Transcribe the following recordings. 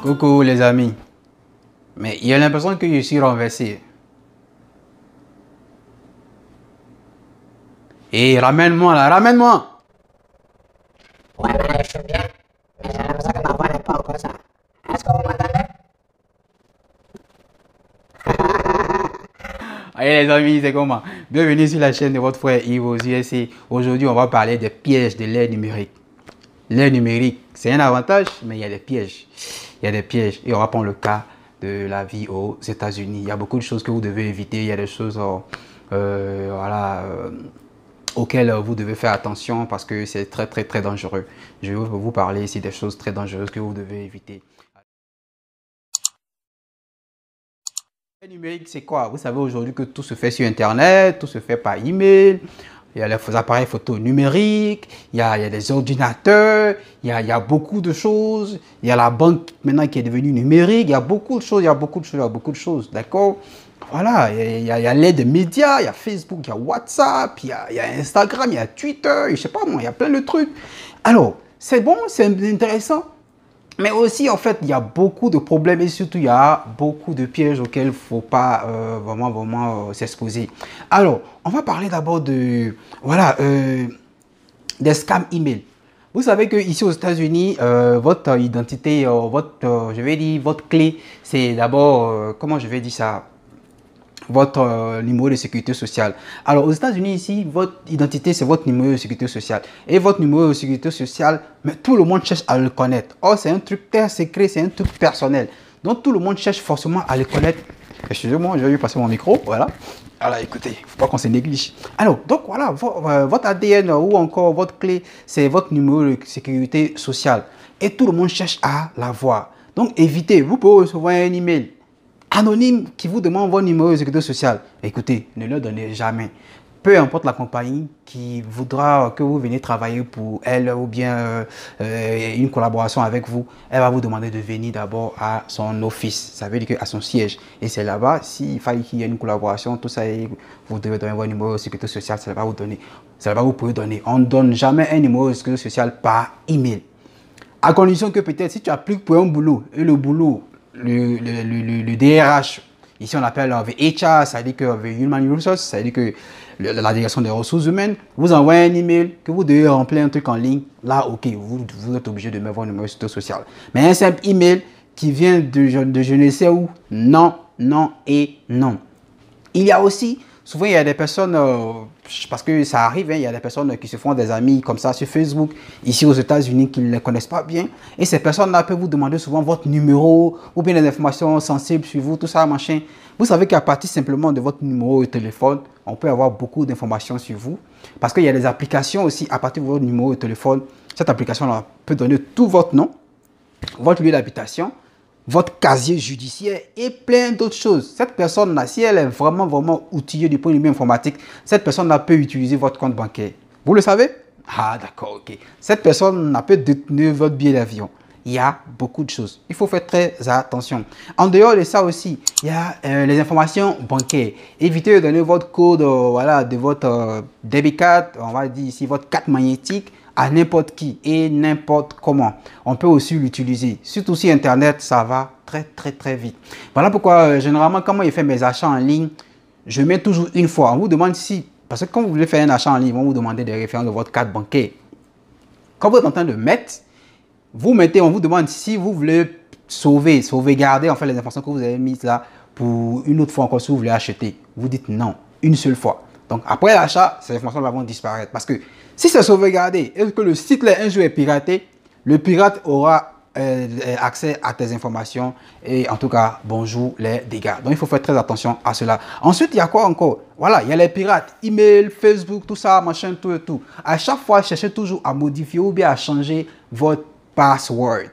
Coucou les amis. Mais il y a l'impression que je suis renversé. Et ramène-moi là, ramène-moi. Ouais, mais je suis bien. Mais j'ai l'impression que ma voix n'est pas encore ça. Est-ce que vous m'entendez? Allez les amis, c'est comment? Bienvenue sur la chaîne de votre frère Yves aux USA. Aujourd'hui, on va parler des pièges de l'ère numérique. L'ère numérique, c'est un avantage, mais il y a des pièges. Il y a des pièges. Et on va prendre le cas de la vie aux États-Unis. Il y a beaucoup de choses que vous devez éviter. Il y a des choses auxquelles vous devez faire attention parce que c'est très dangereux. Je vais vous parler ici des choses très dangereuses que vous devez éviter. Le numérique, c'est quoi? Vous savez aujourd'hui que tout se fait sur Internet, tout se fait par email. Il y a les appareils photo numériques, il y a des ordinateurs, il y a beaucoup de choses. Il y a la banque maintenant qui est devenue numérique. Il y a beaucoup de choses, il y a beaucoup de choses, il y a beaucoup de choses. D'accord? Voilà, il y a l'aide des médias, il y a Facebook, il y a WhatsApp, il y a Instagram, il y a Twitter, je sais pas moi, il y a plein de trucs. Alors, c'est bon, c'est intéressant. Mais aussi, en fait, il y a beaucoup de problèmes et surtout, il y a beaucoup de pièges auxquels il ne faut pas vraiment s'exposer. Alors, on va parler d'abord de, voilà, des scams email. Vous savez qu'ici aux États-Unis, votre identité, je vais dire, votre clé, c'est d'abord, comment je vais dire ça? Votre numéro de sécurité sociale. Alors aux États-Unis ici, votre identité c'est votre numéro de sécurité sociale. Et votre numéro de sécurité sociale, mais tout le monde cherche à le connaître. Or c'est un truc très secret, c'est un truc personnel. Donc tout le monde cherche forcément à le connaître. Excusez-moi, je vais lui passer mon micro, voilà. Alors écoutez, il ne faut pas qu'on se néglige. Alors donc voilà, votre ADN ou encore votre clé, c'est votre numéro de sécurité sociale. Et tout le monde cherche à l'avoir. Donc évitez, vous pouvez recevoir un email anonyme qui vous demande votre numéro de sécurité sociale. Écoutez, ne le donnez jamais. Peu importe la compagnie qui voudra que vous veniez travailler pour elle ou bien une collaboration avec vous, elle va vous demander de venir d'abord à son office, ça veut dire à son siège. Et c'est là-bas, s'il fallait qu'il y ait une collaboration, tout ça, vous devez donner votre numéro de sécurité sociale, ça va vous donner. Ça va vous pouvez donner. On ne donne jamais un numéro de sécurité sociale par email. À condition que peut-être si tu appliques pour un boulot et le boulot, le DRH, ici on l'appelle HR, ça veut dire que Human Resources, ça veut dire que la direction des ressources humaines, vous envoie un email que vous devez remplir un truc en ligne, là ok, vous êtes obligé de mettre votre numéro de sécurité sociale. Mais un simple email qui vient de je ne sais où, non, non et non. Il y a aussi, souvent il y a des personnes, parce que ça arrive, hein, il y a des personnes qui se font des amis comme ça sur Facebook, ici aux États-Unis, qui ne les connaissent pas bien. Et ces personnes-là peuvent vous demander souvent votre numéro ou bien des informations sensibles sur vous, tout ça, machin. Vous savez qu'à partir simplement de votre numéro de téléphone, on peut avoir beaucoup d'informations sur vous. Parce qu'il y a des applications aussi à partir de votre numéro de téléphone. Cette application-là peut donner tout votre nom, votre lieu d'habitation, votre casier judiciaire et plein d'autres choses. Cette personne-là, si elle est vraiment outillée du point de vue informatique, cette personne-là peut utiliser votre compte bancaire. Vous le savez? Ah d'accord, ok. Cette personne-là peut détenir votre billet d'avion. Il y a beaucoup de choses. Il faut faire très attention. En dehors de ça aussi, il y a les informations bancaires. Évitez de donner votre code voilà, de votre debit card, on va dire ici votre carte magnétique, à n'importe qui et n'importe comment. On peut aussi l'utiliser. Surtout si Internet, ça va très vite. Voilà pourquoi, généralement, quand moi, je fais mes achats en ligne, je mets toujours une fois. On vous demande si, parce que quand vous voulez faire un achat en ligne, ils vont vous demander des références de votre carte bancaire. Quand vous êtes en train de mettre, vous mettez, on vous demande si vous voulez sauvegarder en fait les informations que vous avez mises là pour une autre fois encore si vous voulez acheter. Vous dites non, une seule fois. Donc après l'achat, ces informations vont disparaître. Parce que si c'est sauvegardé et que le site là un jour est piraté, le pirate aura accès à tes informations et en tout cas, bonjour les dégâts. Donc il faut faire très attention à cela. Ensuite, il y a quoi encore? Voilà, il y a les pirates, email, Facebook, tout ça, machin, tout et tout. À chaque fois, cherchez toujours à modifier ou bien à changer votre password.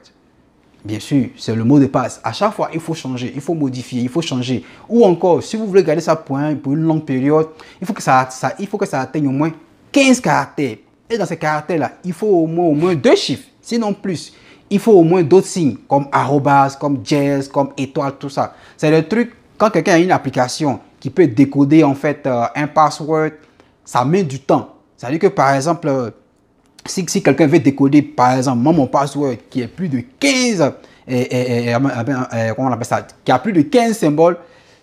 Bien sûr, c'est le mot de passe. À chaque fois, il faut changer, il faut modifier, il faut changer. Ou encore, si vous voulez garder ça pour une longue période, il faut que ça atteigne au moins 15 caractères. Et dans ces caractères-là, il faut au moins 2 chiffres, sinon plus. Il faut au moins d'autres signes, comme arrobas, comme jazz, comme étoile, tout ça. C'est le truc, quand quelqu'un a une application qui peut décoder en fait un password, ça met du temps. Ça veut dire que par exemple, si quelqu'un veut décoder, par exemple, moi, mon password qui est plus de comment on appelle ça, qui a plus de 15 symboles,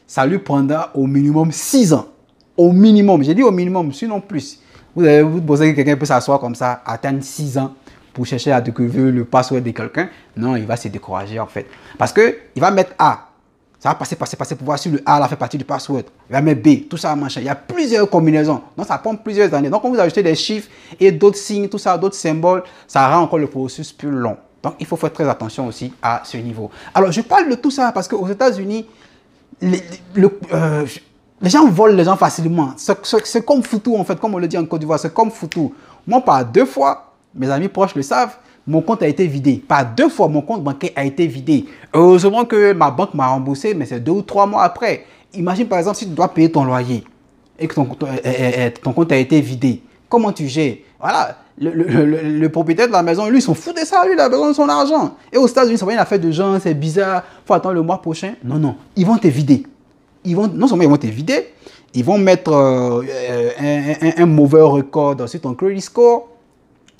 ça lui prendra au minimum 6 ans. Au minimum, j'ai dit au minimum, sinon plus. Vous pensez que quelqu'un peut s'asseoir comme ça, attendre 6 ans pour chercher à découvrir le password de quelqu'un? Non, il va se décourager en fait. Parce qu'il va mettre A. Ça va passer pour voir si le A là fait partie du password. Il va mettre B, tout ça, machin. Il y a plusieurs combinaisons. Donc ça prend plusieurs années. Donc quand vous ajoutez des chiffres et d'autres signes, tout ça, d'autres symboles, ça rend encore le processus plus long. Donc il faut faire très attention aussi à ce niveau. Alors je parle de tout ça parce qu'aux États-Unis, les gens volent les gens facilement. C'est comme foutu en fait, comme on le dit en Côte d'Ivoire, c'est comme foutu. Moi, par 2 fois, mes amis proches le savent, mon compte a été vidé. Par 2 fois, mon compte bancaire a été vidé. Heureusement que ma banque m'a remboursé, mais c'est 2 ou 3 mois après. Imagine par exemple si tu dois payer ton loyer et que ton compte a été vidé. Comment tu gères? Voilà, le propriétaire de la maison, lui, il s'en fout de ça, lui, il a besoin de son argent. Et aux États-Unis, ça va une affaire de gens, c'est bizarre, il faut attendre le mois prochain. Non, non, ils vont te vider. Non seulement ils vont te vider, ils vont mettre un mauvais record sur ton credit score.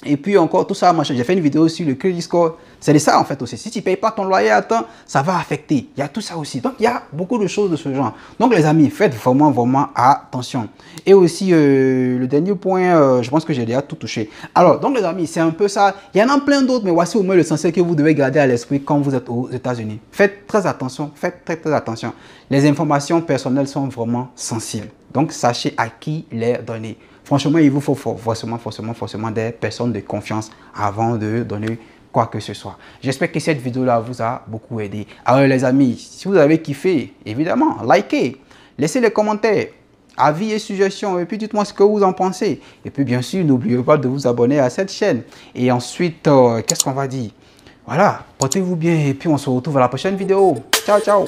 Et puis encore tout ça, machin. J'ai fait une vidéo sur le credit score. C'est de ça en fait aussi. Si tu ne payes pas ton loyer à temps, ça va affecter. Il y a tout ça aussi. Donc il y a beaucoup de choses de ce genre. Donc les amis, faites vraiment attention. Et aussi le dernier point, je pense que j'ai déjà tout touché. Alors donc les amis, c'est un peu ça. Il y en a plein d'autres, mais voici au moins l'essentiel que vous devez garder à l'esprit quand vous êtes aux États-Unis. Faites très attention. Faites très attention. Les informations personnelles sont vraiment sensibles. Donc sachez à qui les donner. Franchement, il vous faut forcément des personnes de confiance avant de donner quoi que ce soit. J'espère que cette vidéo-là vous a beaucoup aidé. Alors les amis, si vous avez kiffé, évidemment, likez, laissez les commentaires, avis et suggestions, et puis dites-moi ce que vous en pensez. Et puis bien sûr, n'oubliez pas de vous abonner à cette chaîne. Et ensuite, qu'est-ce qu'on va dire? Voilà, portez-vous bien et puis on se retrouve à la prochaine vidéo. Ciao, ciao!